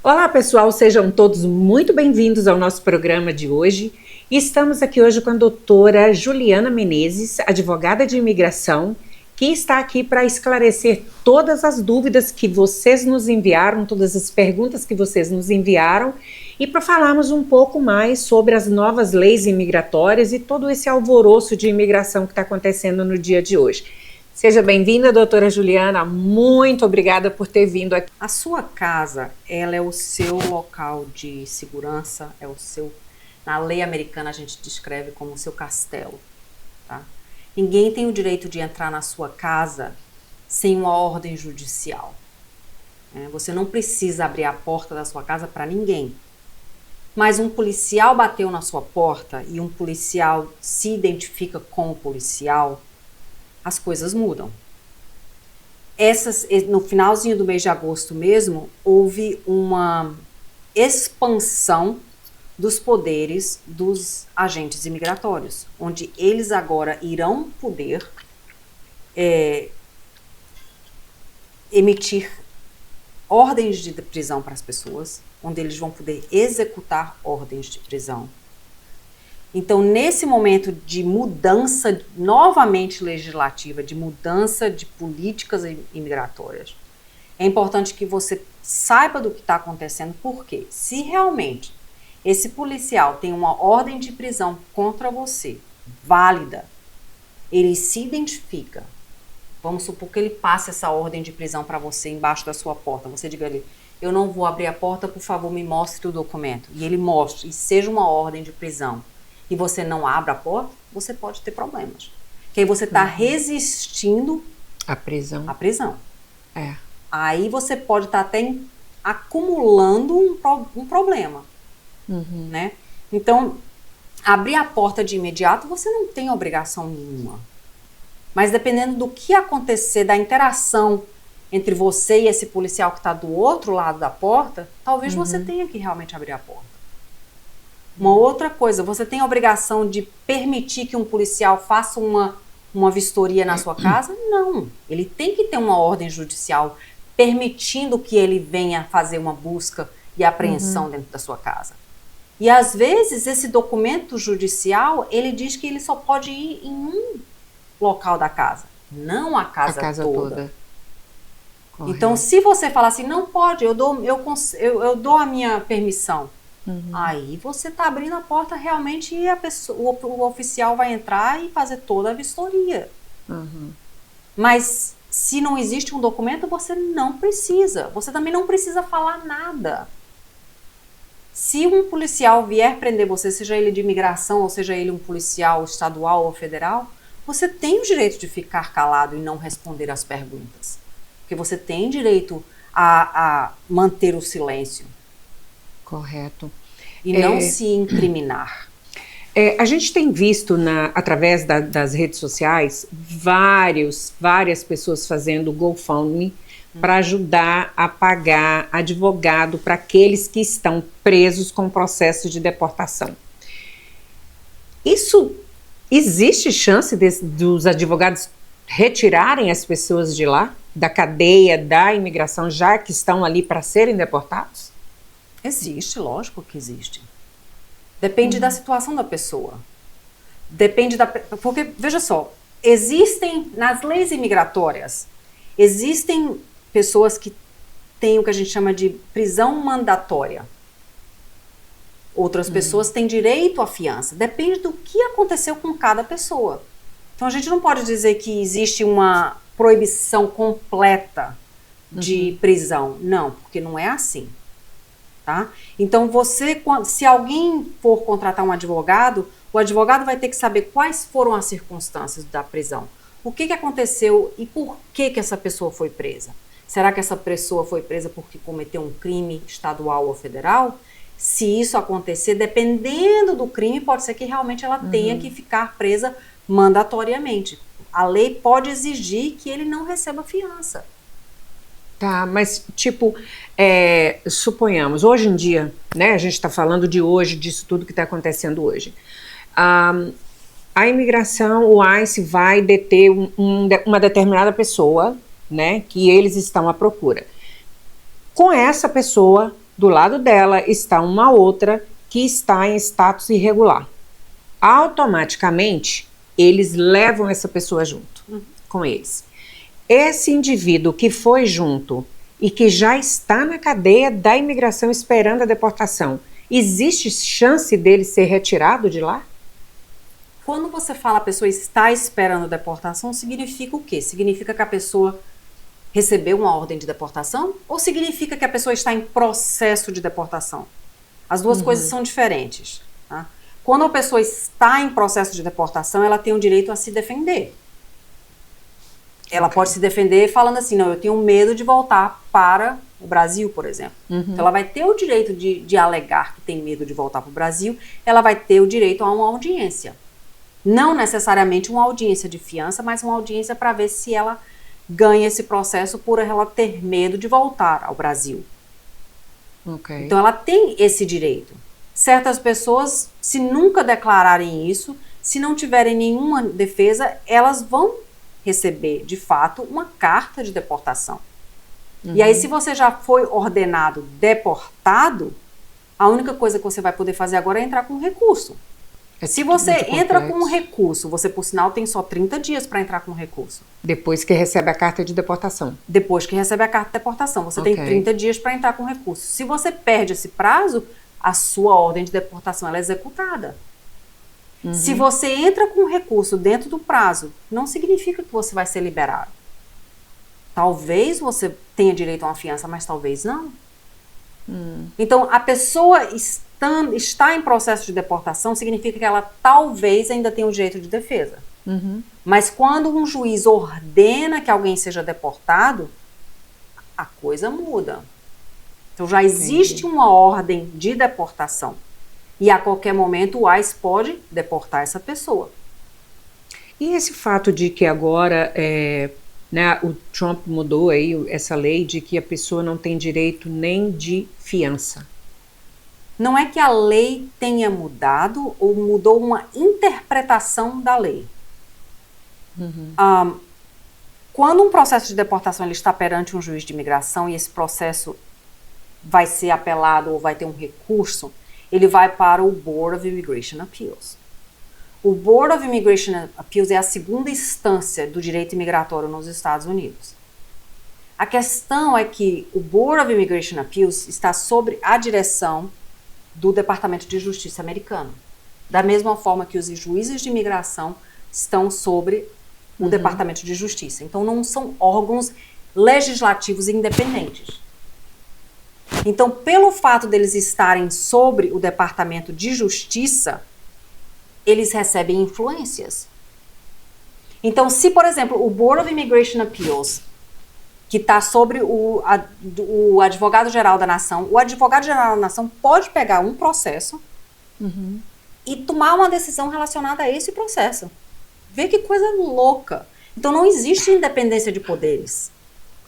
Olá, pessoal, sejam todos muito bem-vindos ao nosso programa de hoje. Estamos aqui hoje com a doutora Juliana Menezes, advogada de imigração, que está aqui para esclarecer todas as dúvidas que vocês nos enviaram, todas as perguntas que vocês nos enviaram, e para falarmos um pouco mais sobre as novas leis imigratórias e todo esse alvoroço de imigração que está acontecendo no dia de hoje. Seja bem-vinda, doutora Juliana, muito obrigada por ter vindo aqui. A sua casa, ela é o seu local de segurança, na lei americana a gente descreve como o seu castelo, tá? Ninguém tem o direito de entrar na sua casa sem uma ordem judicial. Você não precisa abrir a porta da sua casa para ninguém. Mas um policial bateu na sua porta e um policial se identifica como policial, as coisas mudam. No finalzinho do mês de agosto mesmo, houve uma expansão dos poderes dos agentes imigratórios, onde eles agora irão poder emitir ordens de prisão para as pessoas, onde eles vão poder executar ordens de prisão. Então, nesse momento de mudança novamente legislativa, de mudança de políticas imigratórias, é importante que você saiba do que está acontecendo, porque se realmente esse policial tem uma ordem de prisão contra você, válida, ele se identifica, vamos supor que ele passe essa ordem de prisão para você embaixo da sua porta, você diga ali, eu não vou abrir a porta, por favor, me mostre o documento, e ele mostre, e seja uma ordem de prisão, e você não abre a porta, você pode ter problemas. Porque aí você está resistindo à prisão. Aí você pode estar até acumulando um problema. Né? Então, abrir a porta de imediato, você não tem obrigação nenhuma. Mas dependendo do que acontecer, da interação entre você e esse policial que está do outro lado da porta, talvez você tenha que realmente abrir a porta. Uma outra coisa, você tem a obrigação de permitir que um policial faça uma vistoria na sua casa? Não. Ele tem que ter uma ordem judicial permitindo que ele venha fazer uma busca e apreensão dentro da sua casa. E às vezes esse documento judicial, ele diz que ele só pode ir em um local da casa, não a casa toda. Então, se você falar assim, não pode, eu dou a minha permissão. Aí você está abrindo a porta realmente e o oficial vai entrar e fazer toda a vistoria. Mas se não existe um documento, você não precisa. Você também não precisa falar nada. Se um policial vier prender você, seja ele de imigração ou seja ele um policial estadual ou federal, você tem o direito de ficar calado e não responder às perguntas. Porque você tem direito a manter o silêncio. Correto. E não se incriminar. A gente tem visto, através das redes sociais, várias pessoas fazendo GoFundMe para ajudar a pagar advogado para aqueles que estão presos com processo de deportação. Existe chance dos advogados retirarem as pessoas de lá, da cadeia, da imigração, já que estão ali para serem deportados? Existe, lógico que existe. Depende da situação da pessoa. Porque, veja só, nas leis imigratórias, existem pessoas que têm o que a gente chama de prisão mandatória. Outras pessoas têm direito à fiança. Depende do que aconteceu com cada pessoa. Então, a gente não pode dizer que existe uma proibição completa de prisão. Não, porque não é assim. Tá? Então, se alguém for contratar um advogado, o advogado vai ter que saber quais foram as circunstâncias da prisão. O que aconteceu e por que essa pessoa foi presa? Será que essa pessoa foi presa porque cometeu um crime estadual ou federal? Se isso acontecer, dependendo do crime, pode ser que realmente ela tenha que ficar presa mandatoriamente. A lei pode exigir que ele não receba fiança. Tá, mas suponhamos, hoje em dia, né, a gente está falando de hoje, disso tudo que está acontecendo hoje. A imigração, o ICE vai deter uma determinada pessoa, né, que eles estão à procura. Com essa pessoa, do lado dela está uma outra que está em status irregular. Automaticamente, eles levam essa pessoa junto com eles. Esse indivíduo que foi junto e que já está na cadeia da imigração esperando a deportação, existe chance dele ser retirado de lá? Quando você fala a pessoa está esperando deportação, significa o quê? Significa que a pessoa recebeu uma ordem de deportação? Ou significa que a pessoa está em processo de deportação? As duas coisas são diferentes. Tá? Quando a pessoa está em processo de deportação, ela tem o direito a se defender. Ela pode se defender falando assim, não, eu tenho medo de voltar para o Brasil, por exemplo. Então ela vai ter o direito de alegar que tem medo de voltar para o Brasil, ela vai ter o direito a uma audiência. Não necessariamente uma audiência de fiança, mas uma audiência para ver se ela ganha esse processo por ela ter medo de voltar ao Brasil. Okay. Então ela tem esse direito. Certas pessoas, se nunca declararem isso, se não tiverem nenhuma defesa, elas vão receber, de fato, uma carta de deportação. E aí, se você já foi ordenado deportado, a única coisa que você vai poder fazer agora é entrar com recurso. Se você entra com um recurso, você, por sinal, tem só 30 dias para entrar com um recurso. Depois que recebe a carta de deportação. Depois que recebe a carta de deportação. Você tem 30 dias para entrar com recurso. Se você perde esse prazo, a sua ordem de deportação ela é executada. Se você entra com um recurso dentro do prazo, não significa que você vai ser liberado. Talvez você tenha direito a uma fiança, mas talvez não. Então, a pessoa está em processo de deportação significa que ela talvez ainda tenha o direito de defesa. Mas quando um juiz ordena que alguém seja deportado, a coisa muda. Então já existe uma ordem de deportação. E a qualquer momento o ICE pode deportar essa pessoa. E esse fato de que agora o Trump mudou aí essa lei de que a pessoa não tem direito nem de fiança? Não é que a lei tenha mudado ou mudou uma interpretação da lei. Quando um processo de deportação ele está perante um juiz de imigração e esse processo vai ser apelado ou vai ter um recurso, ele vai para o Board of Immigration Appeals. O Board of Immigration Appeals é a segunda instância do direito imigratório nos Estados Unidos. A questão é que o Board of Immigration Appeals está sob a direção do Departamento de Justiça americano. Da mesma forma que os juízes de imigração estão sobre o Departamento de Justiça. Então, não são órgãos legislativos independentes. Então, pelo fato deles estarem sobre o Departamento de Justiça, eles recebem influências. Então, se, por exemplo, o Board of Immigration Appeals, que está sobre o advogado-geral da nação, o advogado-geral da nação pode pegar um processo e tomar uma decisão relacionada a esse processo. Vê que coisa louca. Então, não existe independência de poderes.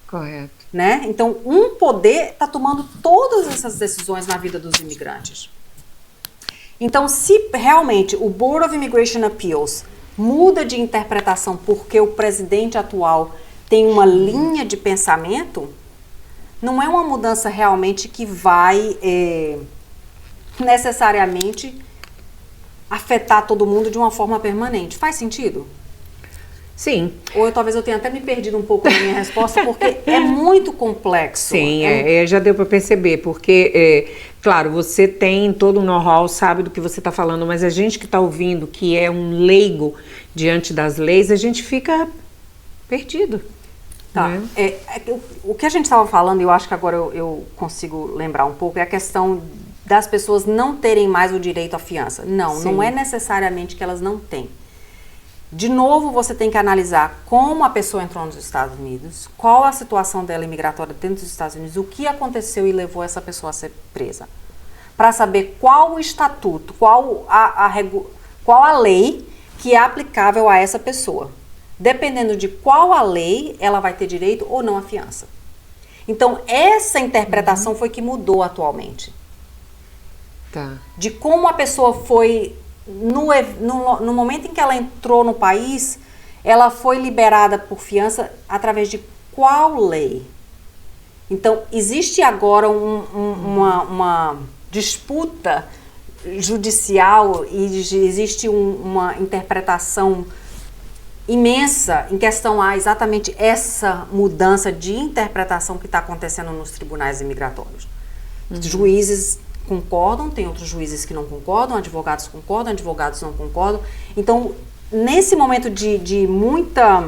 Correto. Né? Então, um poder está tomando todas essas decisões na vida dos imigrantes. Então, se realmente o Board of Immigration Appeals muda de interpretação porque o presidente atual tem uma linha de pensamento, não é uma mudança realmente que vai necessariamente afetar todo mundo de uma forma permanente. Faz sentido? Sim. Ou talvez eu tenha até me perdido um pouco na minha resposta, porque é muito complexo. Sim, já deu para perceber, porque, claro, você tem todo o know-how, sabe do que você está falando, mas a gente que está ouvindo, que é um leigo diante das leis, a gente fica perdido. Tá. Né? O que a gente estava falando, eu acho que agora eu consigo lembrar um pouco, é a questão das pessoas não terem mais o direito à fiança. Não é necessariamente que elas não têm. De novo, você tem que analisar como a pessoa entrou nos Estados Unidos, qual a situação dela imigratória dentro dos Estados Unidos, o que aconteceu e levou essa pessoa a ser presa. Para saber qual o estatuto, qual a lei que é aplicável a essa pessoa. Dependendo de qual a lei, ela vai ter direito ou não à fiança. Então, essa interpretação foi que mudou atualmente. Tá. De como a pessoa foi... No momento em que ela entrou no país, ela foi liberada por fiança através de qual lei? Então, existe agora uma disputa judicial e existe uma interpretação imensa em questão a exatamente essa mudança de interpretação que está acontecendo nos tribunais imigratórios. Juízes concordam, tem outros juízes que não concordam, advogados não concordam. Então, nesse momento de muita...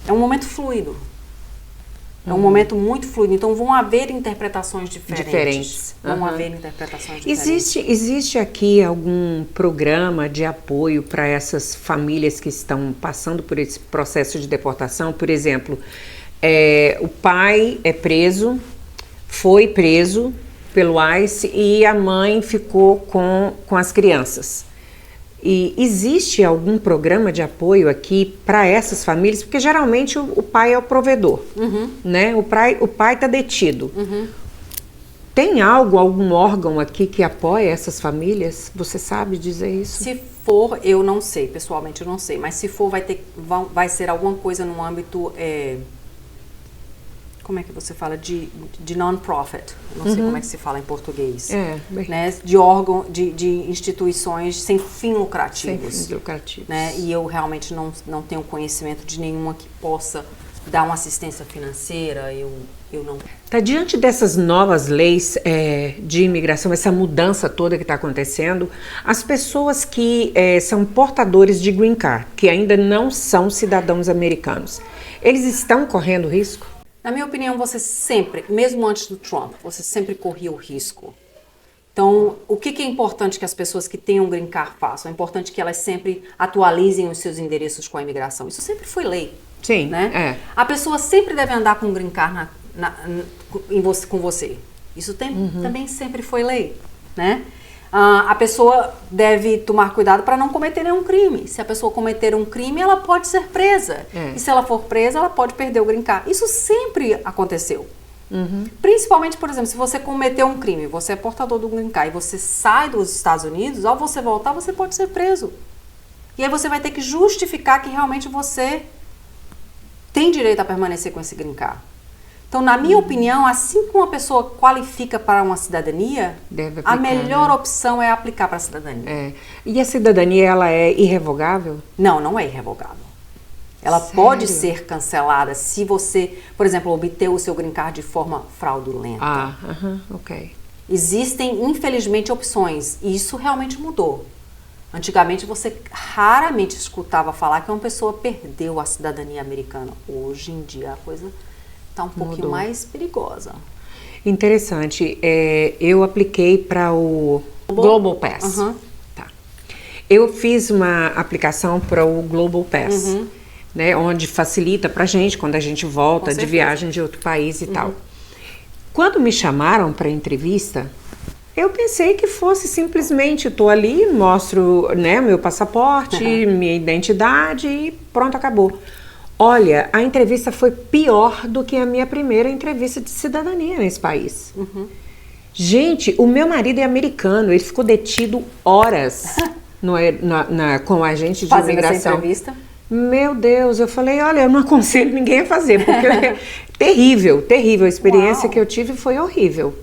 É um momento fluido. É um momento muito fluido. Então, vão haver interpretações diferentes. Vão haver interpretações diferentes. Existe aqui algum programa de apoio para essas famílias que estão passando por esse processo de deportação? Por exemplo, o pai foi preso pelo ICE e a mãe ficou com as crianças. E existe algum programa de apoio aqui para essas famílias? Porque geralmente o pai é o provedor, né? O pai está detido. Tem algum órgão aqui que apoia essas famílias? Você sabe dizer isso? Se for, eu não sei, pessoalmente eu não sei, mas se for vai ser alguma coisa no âmbito, como é que você fala? De non-profit, não sei como é que se fala em português. Né? De órgão, de instituições sem fim lucrativos. Sem fins lucrativos. Né? E eu realmente não tenho conhecimento de nenhuma que possa dar uma assistência financeira, eu não... Tá, diante dessas novas leis de imigração, essa mudança toda que está acontecendo, as pessoas que são portadores de green card, que ainda não são cidadãos americanos, eles estão correndo risco? Na minha opinião, você sempre, mesmo antes do Trump, você sempre corria o risco. Então, o que é importante que as pessoas que tenham green card façam? É importante que elas sempre atualizem os seus endereços com a imigração. Isso sempre foi lei. Sim, né? A pessoa sempre deve andar com green card com você. Isso também sempre foi lei, né? A pessoa deve tomar cuidado para não cometer nenhum crime. Se a pessoa cometer um crime, ela pode ser presa. E se ela for presa, ela pode perder o green card. Isso sempre aconteceu. Principalmente, por exemplo, se você cometeu um crime, você é portador do green card e você sai dos Estados Unidos, ao você voltar, você pode ser preso. E aí você vai ter que justificar que realmente você tem direito a permanecer com esse green card. Então, na minha opinião, assim que uma pessoa qualifica para uma cidadania, a melhor opção é aplicar para a cidadania. E a cidadania, ela é irrevogável? Não, não é irrevogável. Ela pode ser cancelada se você, por exemplo, obter o seu green card de forma fraudulenta. Ok. Existem, infelizmente, opções. E isso realmente mudou. Antigamente, você raramente escutava falar que uma pessoa perdeu a cidadania americana. Hoje em dia, a coisa está um pouquinho mais perigosa. Interessante. Eu apliquei para o Global Pass. Tá. Eu fiz uma aplicação para o Global Pass, né, onde facilita para a gente quando a gente volta de viagem de outro país e tal. Quando me chamaram para entrevista, eu pensei que fosse simplesmente, estou ali, mostro, né, meu passaporte, minha identidade e pronto, acabou. Olha, a entrevista foi pior do que a minha primeira entrevista de cidadania nesse país. Gente, o meu marido é americano, ele ficou detido horas com o agente de imigração. Essa entrevista? Meu Deus, eu falei, olha, eu não aconselho ninguém a fazer, porque é terrível, terrível. A experiência que eu tive foi horrível.